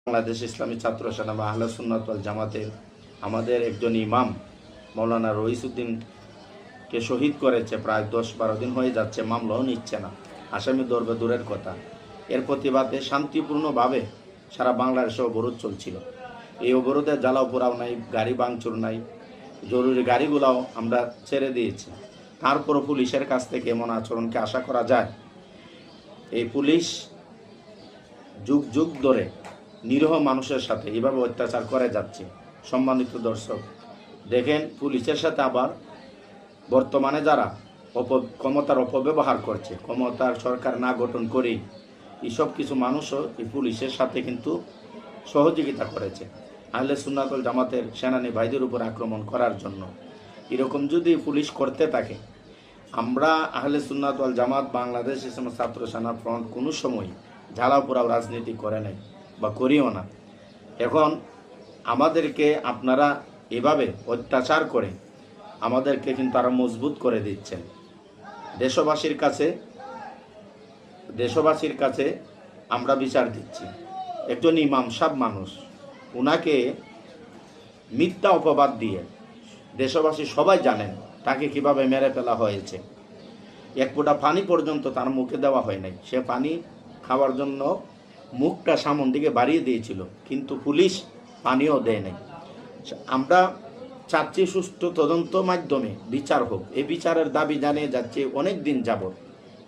বাংলাদেশ ইসলামী ছাত্র সেনা বা আহলে সুন্নাত ওয়াল জামাতের আমাদের একজন ইমাম মৌলানা রইসউদ্দিনকে শহীদ করেছে। প্রায় 10-12 দিন হয়ে যাচ্ছে, মামলাও নিচ্ছে না, আসামি ধরবে দূরের কথা। এর প্রতিবাদে শান্তিপূর্ণভাবে সারা বাংলাদেশে অবরোধ চলছিল। এই অবরোধে জ্বালাও পোড়াও নাই, গাড়ি ভাঙচুর নাই, জরুরি গাড়িগুলাও আমরা ছেড়ে দিয়েছি। তারপরও পুলিশের কাছ থেকে এমন আচরণকে আশা করা যায়? এই পুলিশ যুগ যুগ ধরে নিরীহ মানুষের সাথে এভাবে অত্যাচার করে যাচ্ছে। সম্মানিত দর্শক, দেখেন পুলিশের সাথে আবার বর্তমানে যারা ক্ষমতার অপব্যবহার করছে, ক্ষমতার সরকার না গঠন করেই এইসব কিছু মানুষও এই পুলিশের সাথে কিন্তু সহযোগিতা করেছে আহলে সুন্নাত ওয়াল জামাতের সেনানী ভাইদের উপর আক্রমণ করার জন্য। এরকম যদি পুলিশ করতে থাকে, আমরা আহলে সুন্নাত ওয়াল জামাত বাংলাদেশ ইসলামী ছাত্র সেনা ফ্রন্ট কোনো সময় ঝালাও পোড়াও রাজনীতি করে নাই বা করিও না। এখন আমাদেরকে আপনারা এভাবে অত্যাচার করে আমাদেরকে কিন্তু আরো মজবুত করে দিচ্ছেন। দেশবাসীর কাছে আমরা বিচার দিচ্ছি। একজন ইমাম সাহেব মানুষ, উনাকে মিথ্যা অপবাদ দিয়ে দেশবাসী সবাই জানেন তাকে কিভাবে মেরে ফেলা হয়েছে। এক ফোঁটা পানি পর্যন্ত তার মুখে দেওয়া হয় নাই। সে পানি খাওয়ার জন্য মুখটা সামন দিকে বাড়িয়ে দিয়েছিল, কিন্তু পুলিশ পানিও দেয় নাই। আমরা চাচ্ছি সুষ্ঠু তদন্ত মাধ্যমে বিচার হোক। এই বিচারের দাবি জানিয়ে যাচ্ছে অনেক দিন যাবত।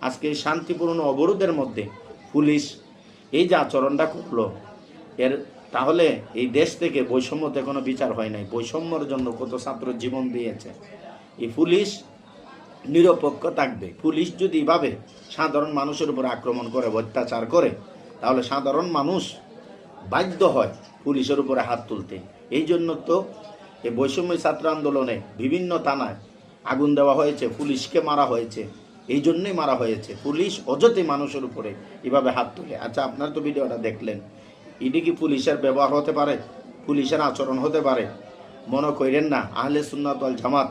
আজকে শান্তিপূর্ণ অবরোধের মধ্যে পুলিশ এই যে আচরণটা করলো, তাহলে এই দেশ থেকে বৈষম্যতে কোনো বিচার হয় নাই। বৈষম্যর জন্য কত ছাত্র জীবন দিয়েছে। এই পুলিশ নিরপেক্ষ থাকবে। পুলিশ যদি এভাবে সাধারণ মানুষের উপর আক্রমণ করে, অত্যাচার করে, তাহলে সাধারণ মানুষ বাধ্য হয় পুলিশের উপরে হাত তুলতে। এই জন্য তো এই বৈষম্য ছাত্র আন্দোলনে বিভিন্ন থানায় আগুন দেওয়া হয়েছে, পুলিশকে মারা হয়েছে। এই জন্যই মারা হয়েছে। পুলিশ অযথা মানুষের উপরে এভাবে হাত তুলে। আচ্ছা, আপনার তো ভিডিওটা দেখলেন, এটি কি পুলিশের ব্যবহার হতে পারে? পুলিশের আচরণ হতে পারে? মনে করেন না আহলে সুন্নাত ওয়াল জামাত